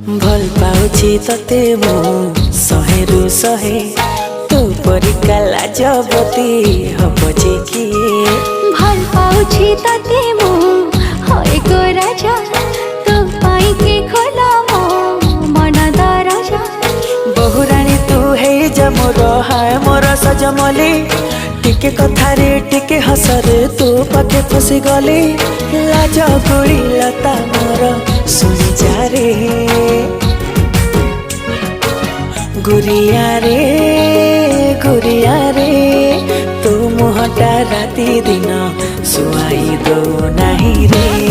भल पाउछि तते मु शहेरु शहे तू परिका लाजवती हब जे किए भल पाउछि तते मु होय गो राजा तू पाई के खोला मो मन दरजा बहुराणी तू हे जा मोर हाय मोर सजमली टिके कथारे टिके हसरे तू पाखे फसी गली लाज गोड़ी लता मोर सुनी जा रे गुरिया रे तू मुहटा राती दिन सुआई दो नहीं रे।